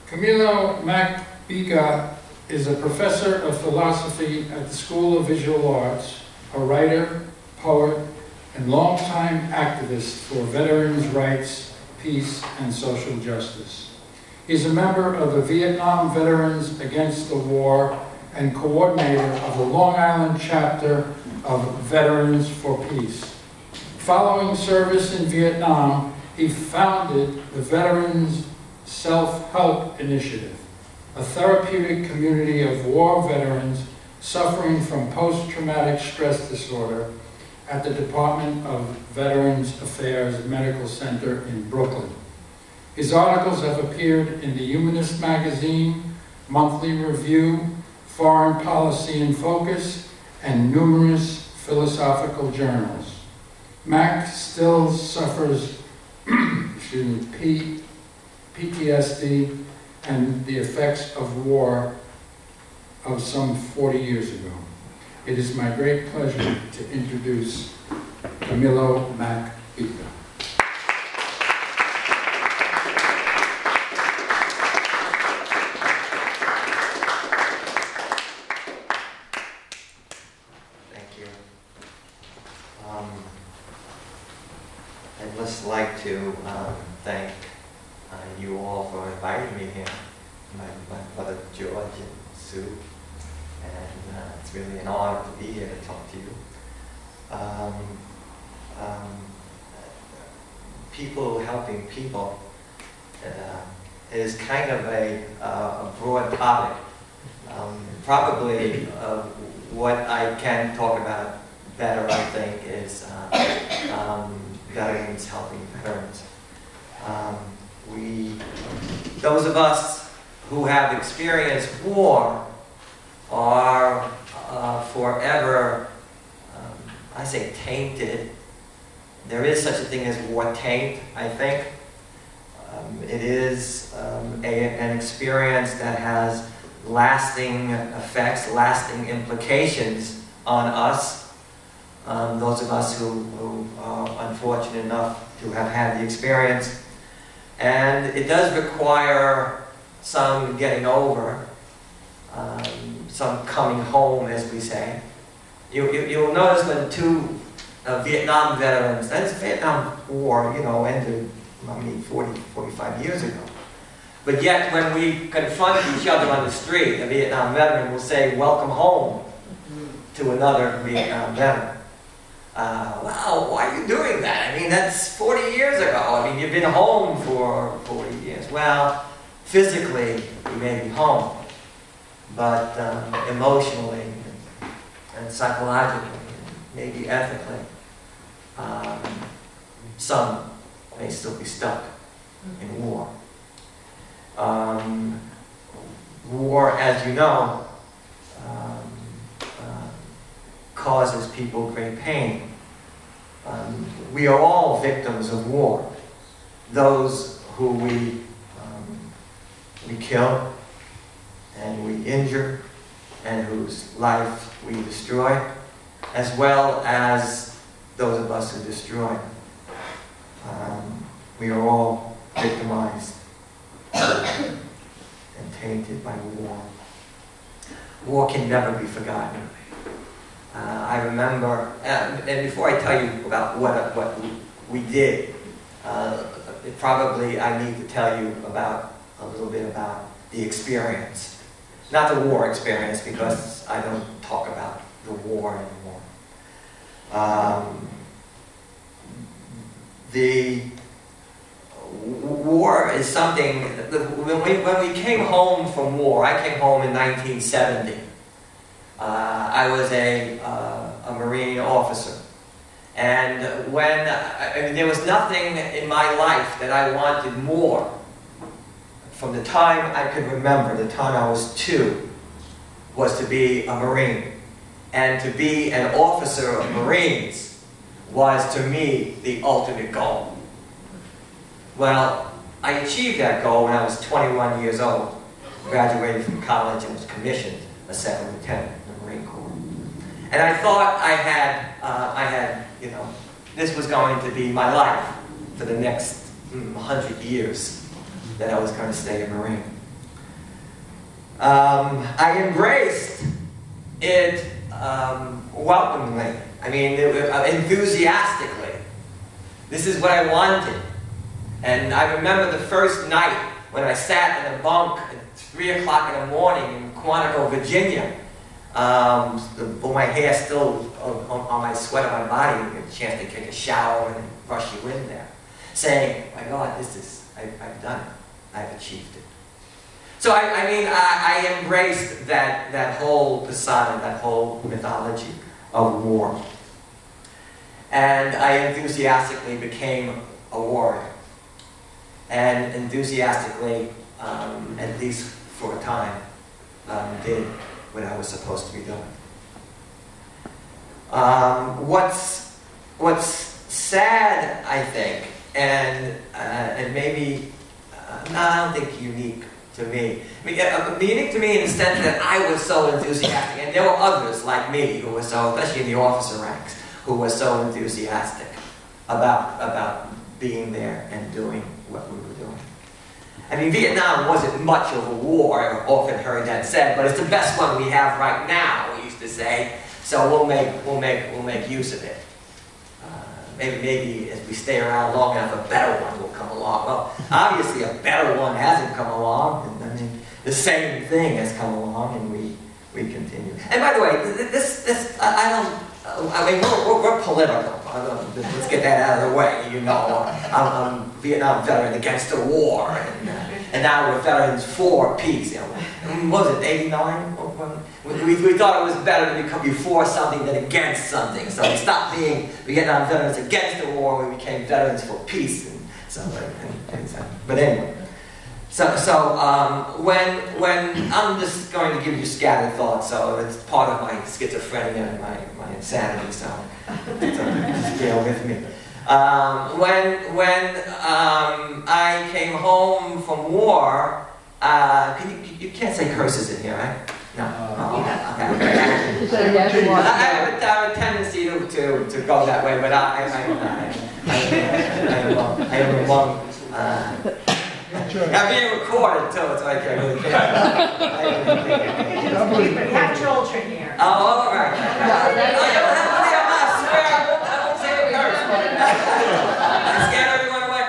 Camillo Mac Bica is a professor of philosophy at the School of Visual Arts, a writer, poet, and longtime activist for veterans' rights, peace, and social justice. He's a member of the Vietnam Veterans Against the War and coordinator of the Long Island chapter of Veterans for Peace. Following service in Vietnam, he founded the Veterans Self-Help Initiative, a therapeutic community of war veterans suffering from post-traumatic stress disorder at the Department of Veterans Affairs Medical Center in Brooklyn. His articles have appeared in the Humanist Magazine, Monthly Review, Foreign Policy in Focus, and numerous philosophical journals. Mac still suffers PTSD and the effects of war of some 40 years ago. It is my great pleasure to introduce Camillo Mac Bica. Thank you. I'd just like to thank you all for inviting me here, my brother George and Sue, and it's really an honor to be here to talk to you. People helping people is kind of a broad topic. Probably what I can talk about better, I think, is veterans helping veterans. Those of us who have experienced war are forever, I say tainted. There is such a thing as war taint, I think. It is an experience that has lasting effects, lasting implications on us. Those of us who are unfortunate enough to have had the experience. And it does require some getting over, some coming home, as we say. You'll notice when two Vietnam veterans, that's Vietnam War, ended, 40, 45 years ago. But yet, when we confront each other on the street, a Vietnam veteran will say, "Welcome home," to another Vietnam veteran. Wow, why are you doing that? I mean, that's 40 years ago. I mean, you've been home for 40 years. Well, physically, you may be home, but emotionally and psychologically, maybe ethically, some may still be stuck in war. War, as you know, causes people great pain. We are all victims of war. Those who we kill and we injure and whose life we destroy, as well as those of us who destroy. We are all victimized and tainted by war. War can never be forgotten. I remember, and before I tell you about what we did, probably I need to tell you a little bit about the experience. Not the war experience, because I don't talk about the war anymore. The war is something, when we came home from war, I came home in 1970. I was a Marine officer. And there was nothing in my life that I wanted more. From the time I could remember, the time I was 2, was to be a Marine. And to be an officer of Marines was, to me, the ultimate goal. Well, I achieved that goal when I was 21 years old. Graduated from college and was commissioned a 2nd lieutenant in the Marine Corps. And I thought I had, this was going to be my life for the next 100 years, that I was going to stay a Marine. I embraced it welcomingly. I mean, enthusiastically. This is what I wanted. And I remember the first night when I sat in a bunk at 3 o'clock in the morning in Quantico, Virginia, with my hair still on my sweat on my body, you get a chance to take a shower and brush you in there, saying, my God, I've done it. I've achieved it. So I embraced that whole persona, that whole mythology of war. And I enthusiastically became a warrior. And enthusiastically, at least for a time, did what I was supposed to be doing. What's sad, I think, and maybe, I don't think unique to me. I mean, unique to me in the sense that I was so enthusiastic, and there were others like me who were so, especially in the officer ranks, who were so enthusiastic about being there and doing what we were doing. I mean, Vietnam wasn't much of a war, I've often heard that said, but it's the best one we have right now, we used to say, so we'll make use of it. Maybe as we stay around long enough, a better one will come along. Well, obviously a better one hasn't come along. I mean, the same thing has come along, and we continue. And by the way, I mean, we're political. Let's get that out of the way. You know, I'm a Vietnam veteran against the war, and now we're veterans for peace. You know, what was it, 89? We thought it was better to become before something than against something. So we stopped being Vietnam veterans against the war. We became veterans for peace. And so, but anyway. So when I'm just going to give you scattered thoughts, so it's part of my schizophrenia and my insanity, so just bear with me. When I came home from war, you can't say curses in here, right? No. Okay. I have a tendency to go that way, but I am among. I'm being recorded too, so I can't really care. We have children here. Oh, all right. I won't say a curse. I scared everyone away.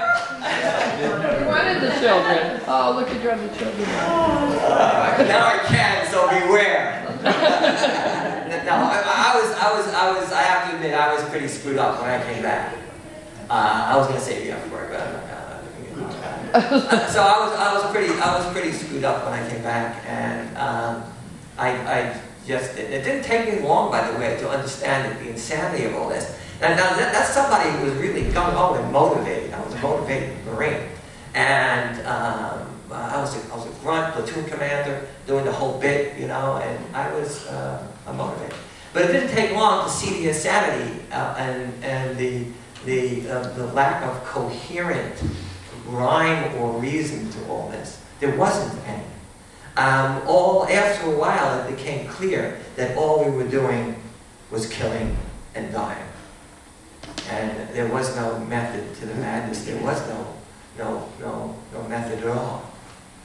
You wanted the children. Oh, look at your other children. Now I can, so beware. No, I have to admit, I was pretty screwed up when I came back. I was going to say the F word, but I'm not going to. So I was pretty screwed up when I came back, and I just, it didn't take me long, by the way, to understand the insanity of all this. Now that's somebody who was really gung-ho and motivated. I was a motivated Marine, and I was a grunt, platoon commander, doing the whole bit, you know, and I was motivated. But it didn't take long to see the insanity and the lack of coherent rhyme or reason to all this. There wasn't any. After a while, it became clear that all we were doing was killing and dying, and there was no method to the madness. There was no method at all,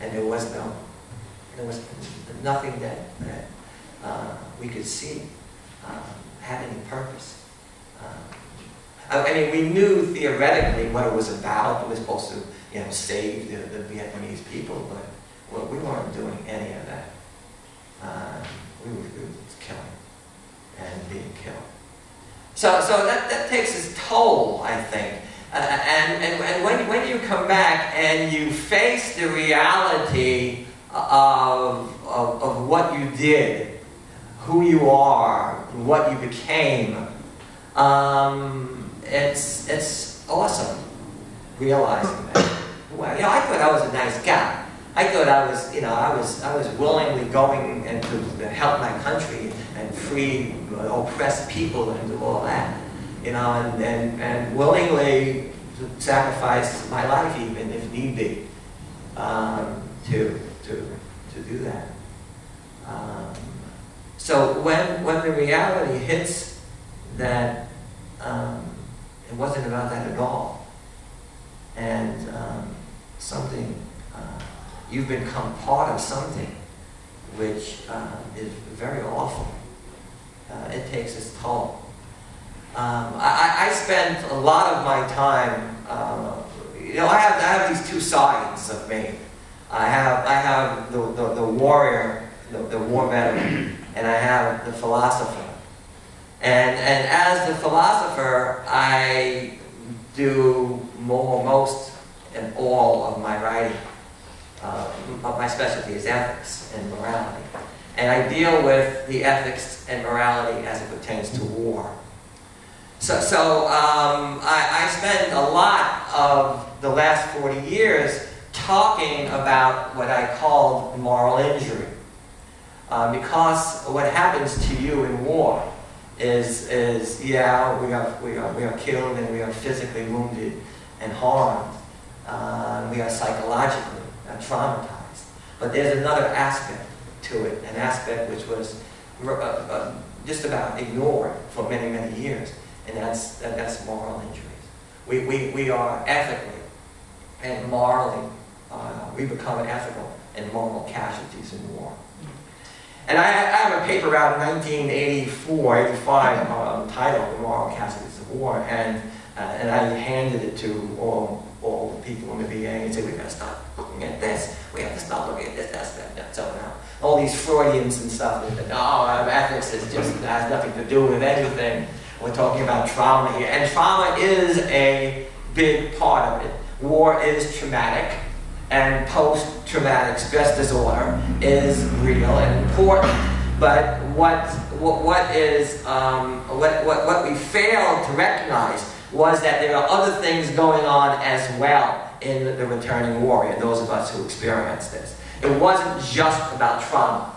and there was nothing that we could see had any purpose. I mean, we knew theoretically what it was about. It was supposed to, you know, save the Vietnamese people, but we weren't doing any of that. We were killing and being killed. So that takes its toll, I think. And when you come back and you face the reality of what you did, who you are, what you became. It's awesome realizing that. Well, you know, I thought I was a nice guy. I thought I was willingly going and to help my country and free oppressed people and do all that, you know, and willingly sacrifice my life even if need be to do that. So when the reality hits that it wasn't about that at all, and something you've become part of something which is very awful. It takes its toll. I spent a lot of my time, I have these two sides of me. I have the warrior, the war veteran, and I have the philosopher. And as the philosopher, I do most and all of my writing. My specialty is ethics and morality. And I deal with the ethics and morality as it pertains to war. So I spent a lot of the last 40 years talking about what I called moral injury. Because what happens to you in war is we are killed and we are physically wounded and harmed. We are psychologically traumatized. But there's another aspect to it, an aspect which was just about ignored for many, many years, and that's moral injuries. We are ethically and morally, we become ethical and moral casualties in war. And I have a paper out in 1984, 85, titled The Moral Casualties of War, and I handed it to all the people in the VA and said, we've got to start looking at this, we have to start looking at this, that. So now, all these Freudians and stuff, ethics has nothing to do with anything. We're talking about trauma here, and trauma is a big part of it. War is traumatic, and post-traumatic stress disorder is real and important. But what we failed to recognize was that there are other things going on as well in the returning warrior, those of us who experience this. It wasn't just about trauma.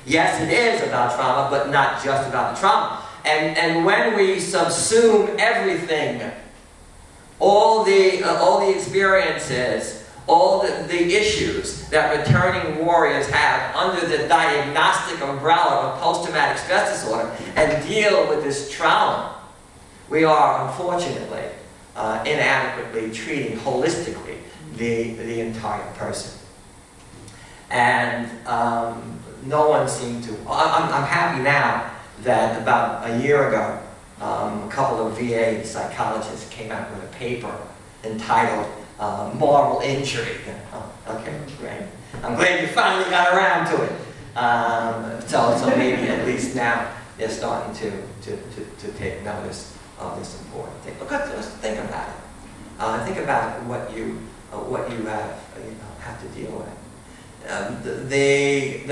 Yes, it is about trauma, but not just about the trauma. And when we subsume everything, all the experiences, all the issues that returning warriors have under the diagnostic umbrella of post-traumatic stress disorder and deal with this trauma, we are, unfortunately, inadequately treating holistically the entire person. And no one seemed to. I'm happy now that about a year ago, a couple of VA psychologists came out with a paper entitled Moral Injury. Oh, okay, great. I'm glad you finally got around to it. So maybe at least now they're starting to take notice of this important thing. Let's think about it. Think about what you have to deal with.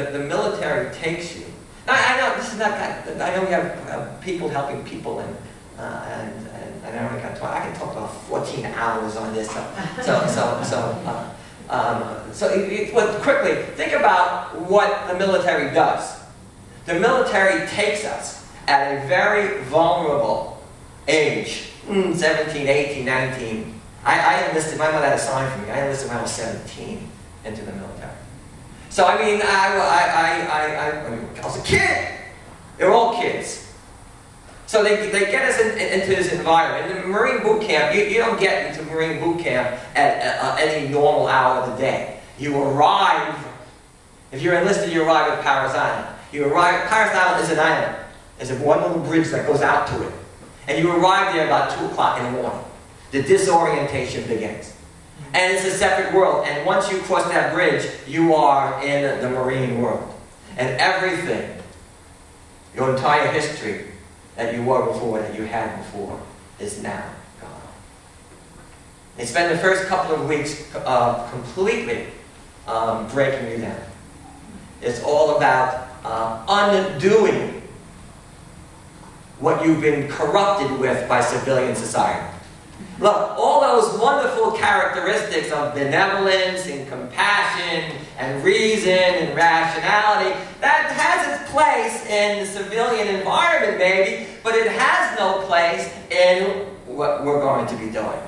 The military takes you. Now, I know this is not. I know we have people helping people, and I don't want to talk. I can talk about 14 hours on this. So quickly think about what the military does. The military takes us at a very vulnerable age, 17, 18, 19. I enlisted. My mother had a sign for me. I enlisted when I was 17 into the military. So I mean, I was a kid. They're all kids. So they get us into this environment. In the Marine boot camp, you don't get into Marine boot camp at any normal hour of the day. You arrive, if you're enlisted, you arrive at Paris Island. Paris Island is an island. There's one little bridge that goes out to it. And you arrive there about 2 o'clock in the morning. The disorientation begins. And it's a separate world. And once you cross that bridge, you are in the Marine world. And everything, your entire history that you were before, that you had before, is now gone. They spend the first couple of weeks completely breaking you down. It's all about undoing what you've been corrupted with by civilian society. Look, all those wonderful characteristics of benevolence and compassion and reason and rationality, that has its place in the civilian environment maybe, but it has no place in what we're going to be doing.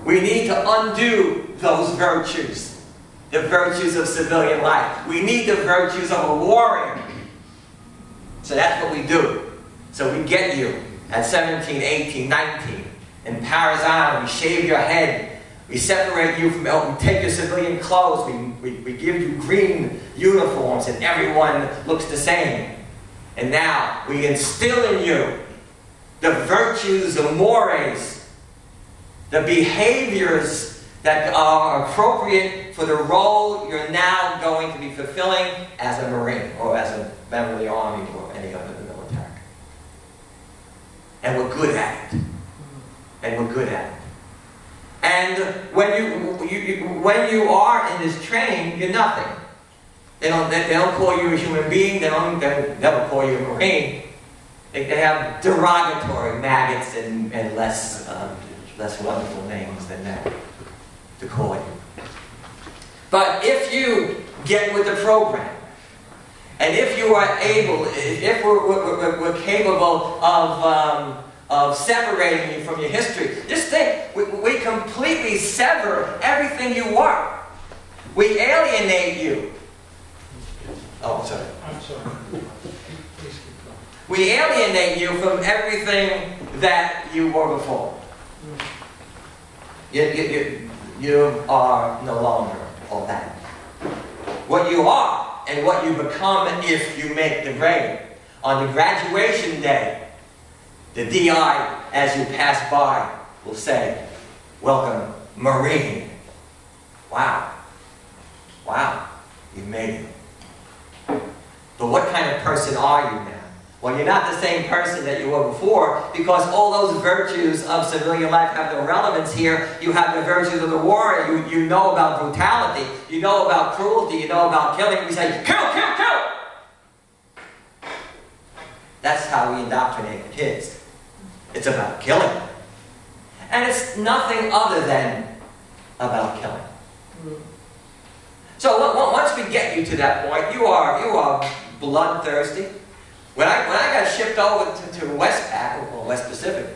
We need to undo those virtues, the virtues of civilian life. We need the virtues of a warrior. So that's what we do. So we get you at 17, 18, 19. In Paris Island, we shave your head We separate you from, we take your civilian clothes, we give you green uniforms, and everyone looks the same. And now we instill in you the virtues, the mores, the behaviors that are appropriate for the role you're now going to be fulfilling as a Marine or as a member of the Army or any other military. And we're good at it. And we're good at it. And when you are in this training, you're nothing. They don't call you a human being. They never call you a Marine. They have derogatory maggots and less wonderful names than that to call you. But if you get with the program, and if you are able, if we're capable of separating you from your history, just think, we completely sever everything you were. We alienate you. Oh, sorry. I'm sorry. Please keep going. We alienate you from everything that you were before. You are no longer all that. What you are and what you become if you make the grade. On the graduation day, the DI, as you pass by, will say, "Welcome, Marine." Wow. Wow, you made it. But what kind of person are you now? Well, you're not the same person that you were before, because all those virtues of civilian life have no relevance here. You have the virtues of the war. You know about brutality. You know about cruelty. You know about killing. We say, kill, kill, kill! That's how we indoctrinate the kids. It's about killing. And it's nothing other than about killing. So once we get you to that point, you are bloodthirsty. When I got shipped over to Westpac, or West Pacific,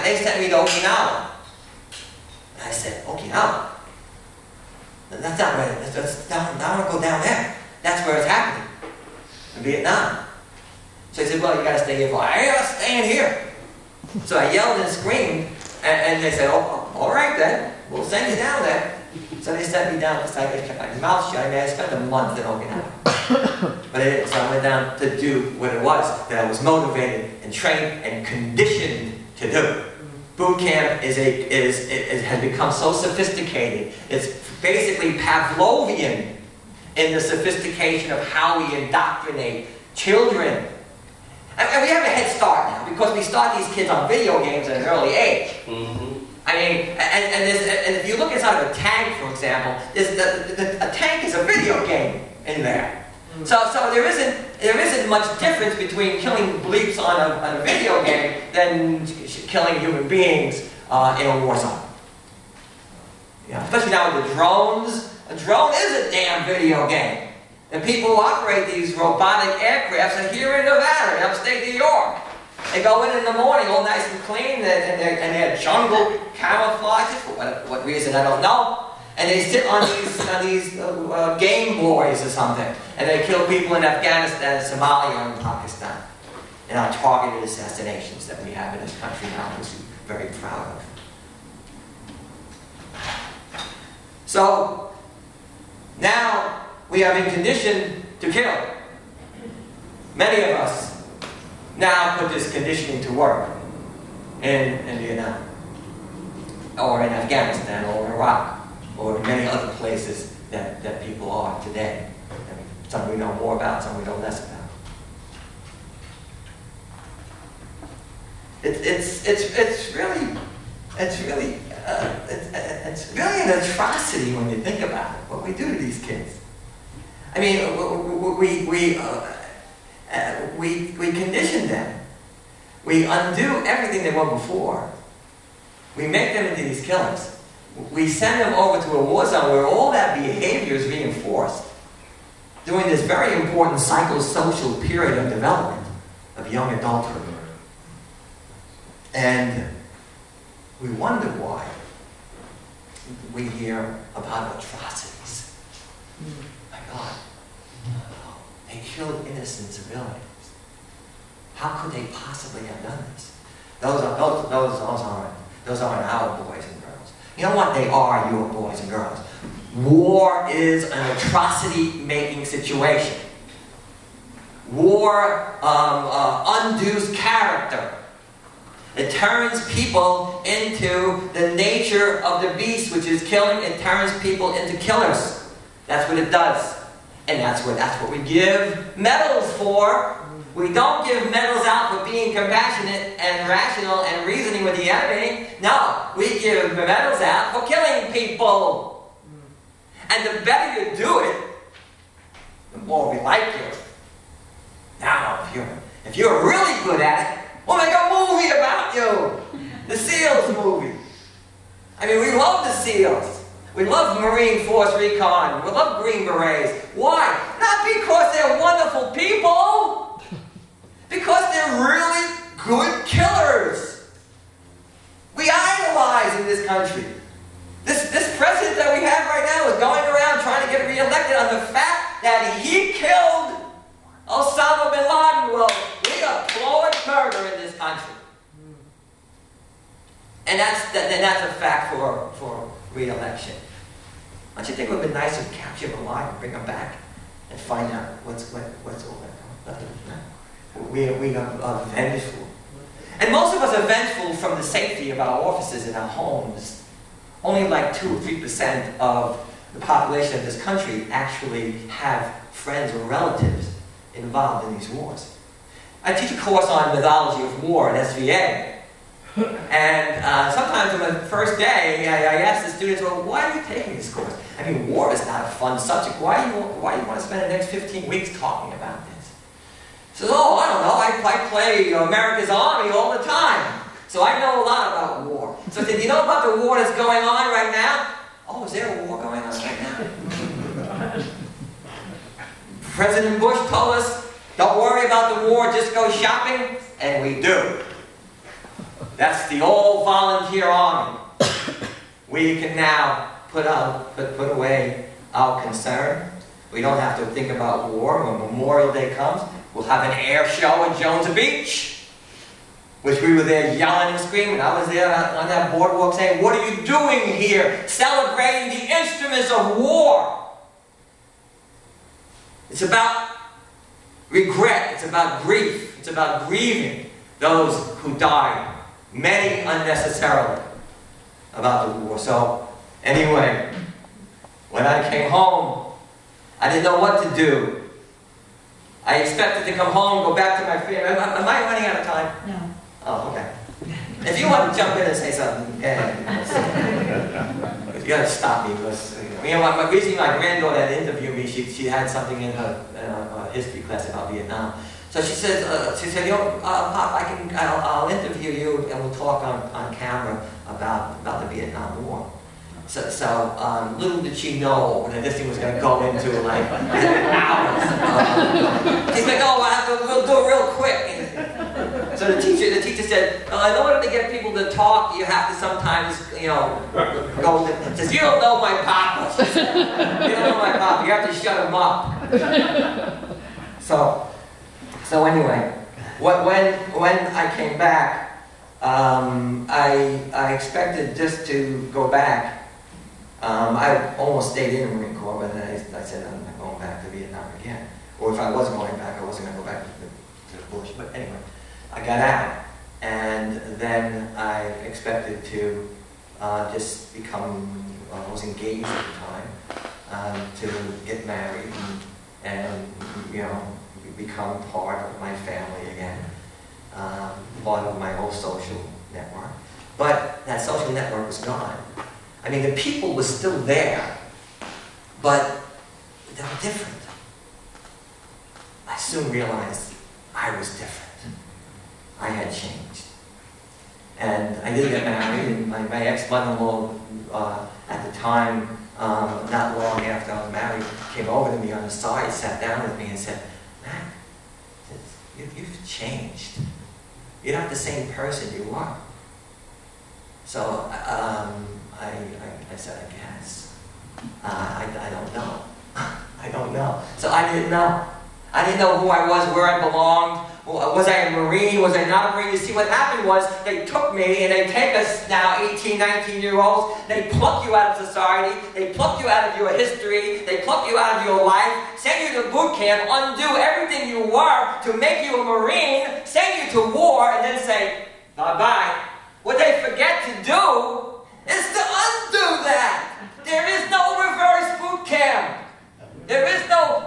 they sent me to Okinawa. And I said, Okinawa? That's not where, I want to go down there. That's where it's happening, in Vietnam. So he said, well, you got to stay here for, I ain't staying here. So I yelled and screamed, and they said, oh, all right then, we'll send you down there. So they sent me down, because I kept my mouth shut. I mean, I spent a month in Okinawa. But I didn't, so I went down to do what it was that I was motivated and trained and conditioned to do. Boot camp has become so sophisticated. It's basically Pavlovian in the sophistication of how we indoctrinate children. And we have a head start now, because we start these kids on video games at an early age. I mean, and if you look inside of a tank, for example, a tank is a video game in there. So there isn't much difference between killing bleeps on a video game than killing human beings in a war zone. Yeah, especially now with the drones. A drone is a damn video game. And people who operate these robotic aircrafts are here in Nevada, in upstate New York. They go in the morning all nice and clean, and they're jungle camouflages, for what reason I don't know. And they sit on these Game Boys or something, and they kill people in Afghanistan, Somalia, and Pakistan. And our targeted assassinations that we have in this country now, which we're very proud of. So now we have been conditioned to kill. Many of us now put this conditioning to work in Vietnam, or in Afghanistan, or in Iraq, or in many other places that people are today. I mean, some we know more about, some we know less about. It's really an atrocity when you think about it, what we do to these kids. I mean, we condition them. We undo everything they were before. We make them into these killers. We send them over to a war zone where all that behavior is reinforced during this very important psychosocial period of development of young adulthood. And we wonder why we hear about atrocities. My God, they killed innocent civilians. How could they possibly have done this? Those aren't our boys and girls. You know what they are, you boys and girls? War is an atrocity-making situation. War undoes character. It turns people into the nature of the beast, which is killing. It turns people into killers. That's what it does. And that's what we give medals for. We don't give medals out for being compassionate and rational and reasoning with the enemy. No, we give medals out for killing people. And the better you do it, the more we like you. Now, if you're really good at it, we'll make a movie about you. The SEALs movie. I mean, we love the SEALs. We love Marine Force Recon. We love Green Berets. Why? Not because they're wonderful people. Because they're really good killers. We idolize in this country. This president that we have right now is going around trying to get reelected on the fact that he killed Osama bin Laden. Well, we applaud murder in this country. And that's a fact for re-election. Don't you think it would have been nice to capture him alive and bring him back and find out what's all that? We are vengeful. And most of us are vengeful from the safety of our offices and our homes. Only like 2 or 3% of the population of this country actually have friends or relatives involved in these wars. I teach a course on mythology of war at SVA. And sometimes on the first day, I ask the students, well, why are you taking this course? I mean, war is not a fun subject. Why do you want to spend the next 15 weeks talking about this? He says, oh, I don't know. I play America's Army all the time. So I know a lot about war. So I said, you know about the war that's going on right now? Oh, is there a war going on right now? President Bush told us, don't worry about the war, just go shopping. And we do. That's the old volunteer army. We can now put away our concern. We don't have to think about war. When Memorial Day comes, we'll have an air show at Jones Beach, which we were there yelling and screaming. I was there on that boardwalk saying, what are you doing here? Celebrating the instruments of war. It's about regret. It's about grief. It's about grieving those who died. Many unnecessarily about the war. So, anyway, when I came home, I didn't know what to do. I expected to come home, go back to my family. Am I running out of time? No. Oh, okay. If you want to jump in and say something, you got to stop me because recently my granddaughter had interviewed me. She had something in her history class about Vietnam. So she said, Pop, I'll interview you and we'll talk on camera about the Vietnam War. So little did she know that this thing was going to go into like hours. She's like, oh, we'll do it real quick. So the teacher said, in order to get people to talk, you have to sometimes, go. Says, you don't know my papa. She said, you don't know my papa. You have to shut him up. So anyway, when I came back, I expected just to go back. I almost stayed in the Marine Corps, but then I said I'm not going back to Vietnam again. Or if I wasn't going back, I wasn't going to go back to the bush. But anyway, I got out, and then I expected to just become. I was engaged at the time to get married and become part of my family again, part of my whole social network. But that social network was gone. I mean, the people were still there, but they were different. I soon realized I was different. I had changed. And I did get married, and my ex-mother-in-law at the time, not long after I was married, came over to me on the side, sat down with me and said, Mac, you've changed. You're not the same person you were. So I said, I guess. I don't know. I don't know. So I didn't know. I didn't know who I was, where I belonged, Was I a Marine? Was I not a Marine? You see, what happened was they took me and they take us now, 18, 19-year-olds, they pluck you out of society, they pluck you out of your history, they pluck you out of your life, send you to boot camp, undo everything you were to make you a Marine, send you to war, and then say, bye-bye. What they forget to do is to undo that. There is no reverse boot camp. There is no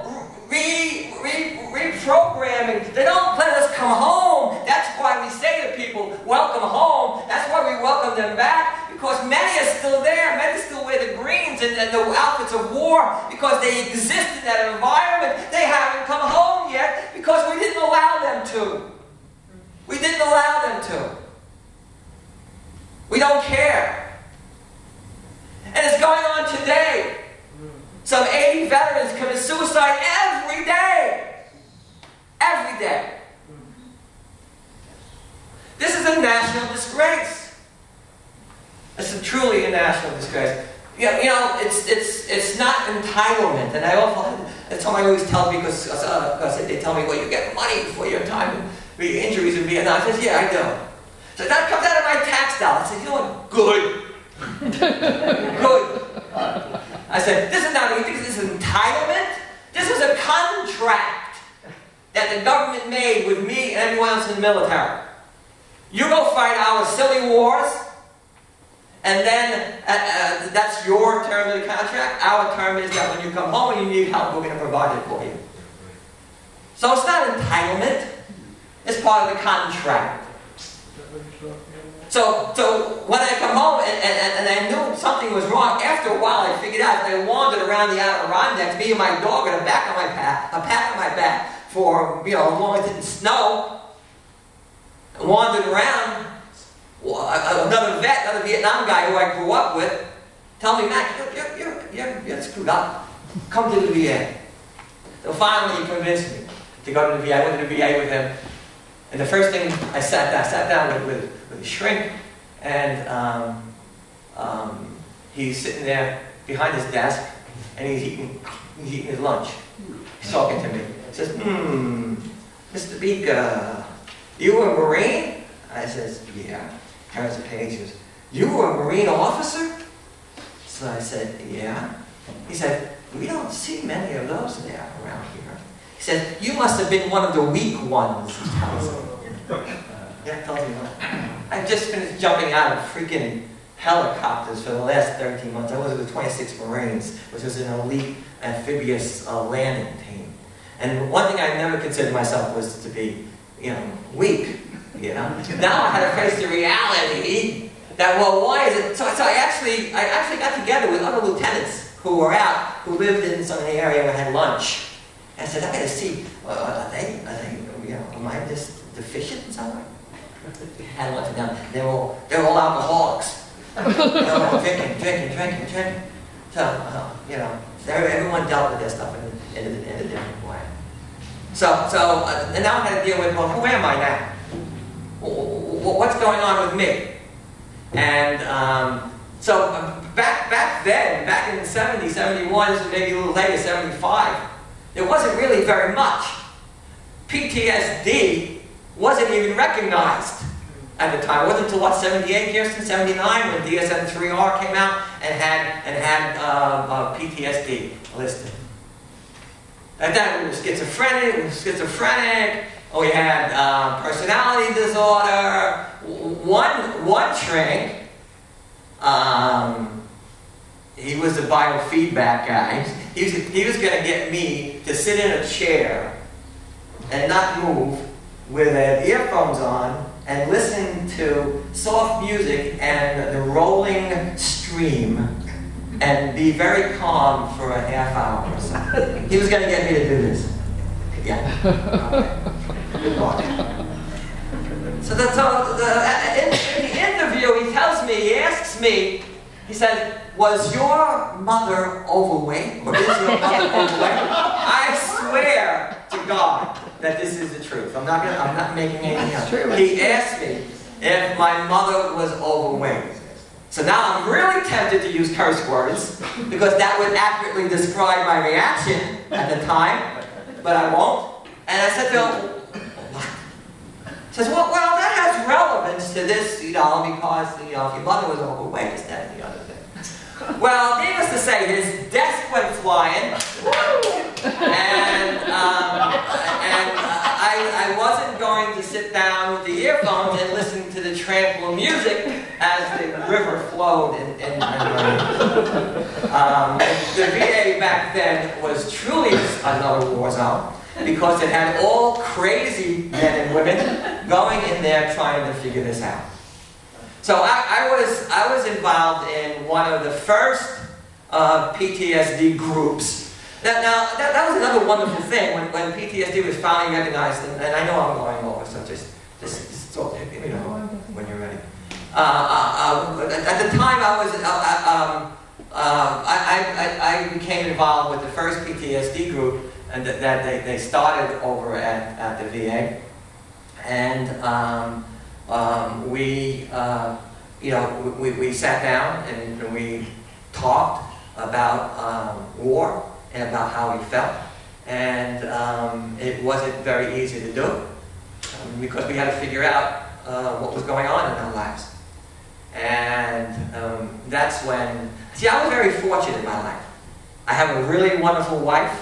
reprogramming. They don't let us come home. That's why we say to people, welcome home. That's why we welcome them back, because many are still there. Many still wear the greens and the outfits of war because they exist in that environment. They haven't come home yet because we didn't allow them to. We didn't allow them to. We don't care. And it's going on today. Some 80 veterans commit suicide every day. Every day. This is a national disgrace. It's truly a national disgrace. You know, it's not entitlement. And it's something I always tell people, because they tell me, well, you get money for your time and your injuries in Vietnam. I said, yeah, I do. So that comes out of my tax dollars. I said, you know what? Good. Good. I said, this is not, you think this is entitlement? This was a contract that the government made with me and everyone else in the military. You go fight our silly wars, and then that's your term of the contract. Our term is that when you come home and you need help, we're going to provide it for you. So it's not entitlement. It's part of the contract. So when I come home and I knew something was wrong, after a while I figured out I wandered around the Adirondacks, me and my dog on the back of my pack, a pack on my back for, you know, as long as it didn't snow. I wandered around. Another vet, another Vietnam guy who I grew up with, tell me, Mac, you're screwed up. Come to the VA. So finally he convinced me to go to the VA. I went to the VA with him. And the first thing I sat down with a shrink, and he's sitting there behind his desk, and he's eating his lunch. He's talking to me. He says, Mr. Bica, you were a Marine? I says, yeah. Turns the page, he says, you were a Marine officer? So I said, yeah. He said, we don't see many of those there around here. He said, you must have been one of the weak ones, he tells me. Yeah, tells me what. I've just finished jumping out of freaking helicopters for the last 13 months. I was with the 26th Marines, which was an elite amphibious landing team. And one thing I never considered myself was to be, you know, weak. You know. Now I had to face the reality that, well, why is it? So I actually got together with other lieutenants who were out, who lived in some area where I had lunch. I said, I got to see, are they, you know, am I just deficient in some way? Had lunch with them. They're all alcoholics. They're all drinking. So, you know, everyone dealt with their stuff in a different way. And now I had to deal with, well, who am I now? What's going on with me? And so back then, back in 70, 71, this was maybe a little later, 75, there wasn't really very much. PTSD wasn't even recognized at the time. It wasn't until, what, 78, Kirsten, 79, when DSM-3R came out and had PTSD listed. At that, we were schizophrenic, we had personality disorder. One shrink, he was a biofeedback guy. He was going to get me to sit in a chair and not move with earphones on and listen to soft music and the rolling stream and be very calm for a half hour or so. He was going to get me to do this. Yeah. So in the interview, he tells me, he asks me, he said, was your mother overweight? Or is your mother overweight? I swear to God that this is the truth. I'm not making anything up. He asked me if my mother was overweight. So now I'm really tempted to use curse words, because that would accurately describe my reaction at the time, but I won't. And I said to him, Says, well, that has relevance to this, because, if your mother was overweight, this, that, and the other thing. Well, needless to say, his desk went flying, and I wasn't going to sit down with the earphones and listen to the tranquil music as the river flowed in my The VA back then was truly another war zone, because it had all crazy men and women going in there trying to figure this out. So I was involved in one of the first PTSD groups. Now that was another wonderful thing when PTSD was finally recognized, and I know I'm going over, so just talk, when you're ready. At the time I became involved with the first PTSD group and that they started over at the VA, and we sat down and we talked about war and about how we felt, and it wasn't very easy to do because we had to figure out what was going on in our lives. And that's when, I was very fortunate in my life. I have a really wonderful wife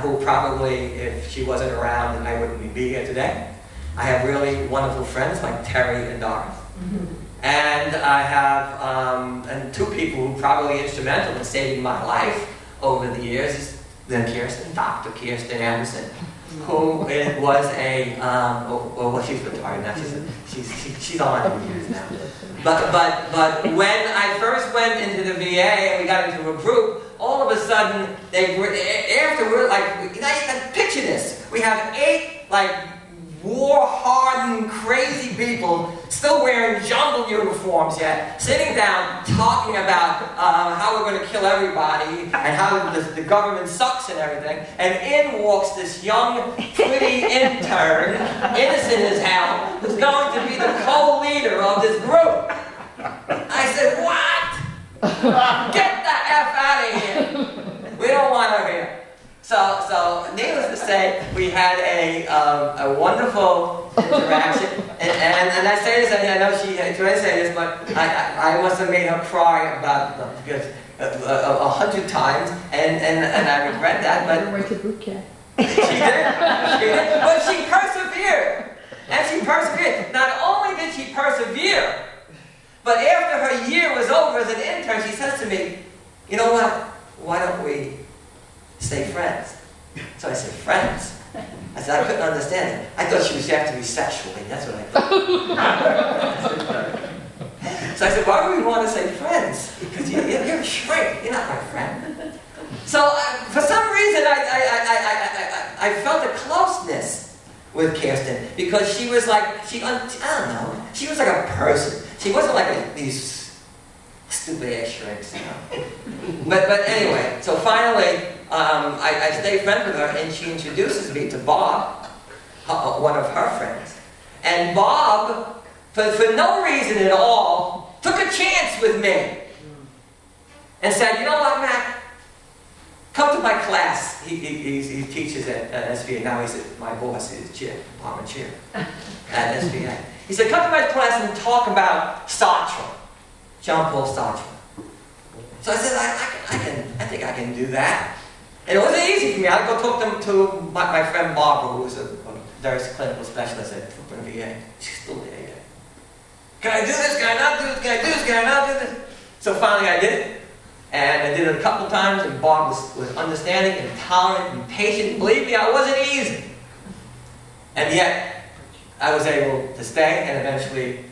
who probably, if she wasn't around, I wouldn't be here today. I have really wonderful friends like Terry and Doris. And I have and two people who probably instrumental in saving my life over the years. Then Kirsten, Dr. Kirsten Anderson, who was a well, she's retired now. She's on my years now. But when I first went into the VA and we got into a group, all of a sudden you can picture this. We have 8 war-hardened, crazy people still wearing jungle uniforms yet, sitting down talking about how we're going to kill everybody and how the government sucks and everything. And in walks this young, pretty intern, innocent as hell, who's going to be the co-leader of this group. I said, what? Get the F out of here. We don't want her here. So needless to say, we had a wonderful interaction, and I say this, and I know she tried to say this, but I must have made her cry about 100 times, and I regret that. But Went to boot camp. She did, but she persevered, and she persevered. Not only did she persevere, but after her year was over as an intern, she says to me, "You know what? Why don't we stay friends?" So I said, "Friends?" I said, I couldn't understand it. I thought she was after me sexually. That's what I thought. So I said, why do we want to say friends? Because you're a shrink. You're not my friend. So for some reason, I felt a closeness with Kirsten because she was like, I don't know, she was like a person. She wasn't like these stupid ass shrinks, But anyway, so finally, I stayed friends with her, and she introduces me to Bob, one of her friends. And Bob, for no reason at all, took a chance with me and said, "You know what, Mac? Come to my class." He teaches at SVA. Now he's my boss, he's chair, department chair at SVA. He said, "Come to my class and talk about Sartre, Jean-Paul Sartre." So I said, I think I can do that. And it wasn't easy for me. I'd go talk to my friend Barbara, who was a nurse clinical specialist at Brooklyn VA. She's still there yet. Can I do this? Can I not do this? Can I do this? Can I not do this? So finally I did it. And I did it a couple of times, and Bob was understanding and tolerant and patient. Believe me, I wasn't easy. And yet, I was able to stay, and eventually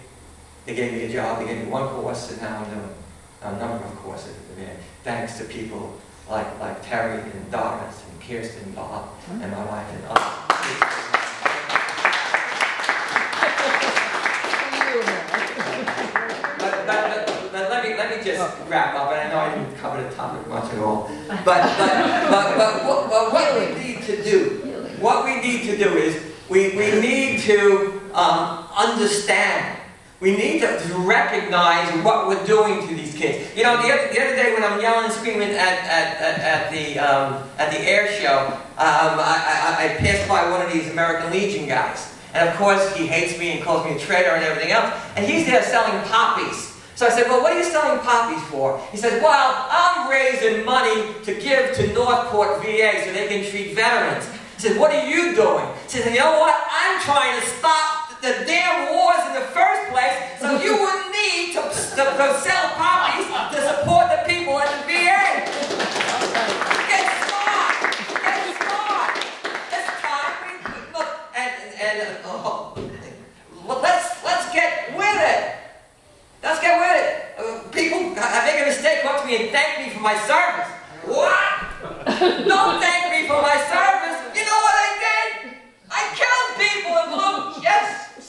they gave me a job. They gave me one course, and now I'm doing a number of courses. Thanks to people like Terry and Doris and Kirsten and Bob and my wife and others. But let me just wrap up, and I know I didn't cover the topic much at all. But what we need to do is we need to understand. We need to recognize what we're doing to these kids. You know, the other day when I'm yelling and screaming at the air show, I passed by one of these American Legion guys, And of course, he hates me and calls me a traitor and everything else. And he's there selling poppies. So I said, well, what are you selling poppies for? He says, well, I'm raising money to give to Northport VA so they can treat veterans. I said, what are you doing? He said, you know what? I'm trying to stop the damn wars in the first place so you wouldn't need to sell poppies to support the people at the VA. Get smart! Get smart! It's time we look well, let's get with it. Let's get with it. People make a mistake, come up to me and thank me for my service. What? Don't thank me for my service. You know what I did? I killed people and blew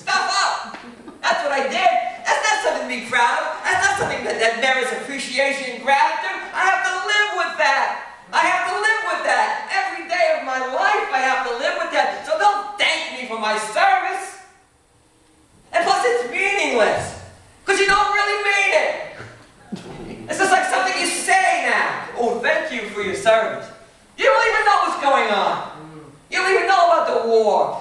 stuff up. That's what I did. That's not something to be proud of. That's not something that merits appreciation and gratitude. I have to live with that. I have to live with that. Every day of my life I have to live with that. So don't thank me for my service. And plus it's meaningless. Because you don't really mean it. It's just like something you say now. Oh, thank you for your service. You don't even know what's going on. You don't even know about the war.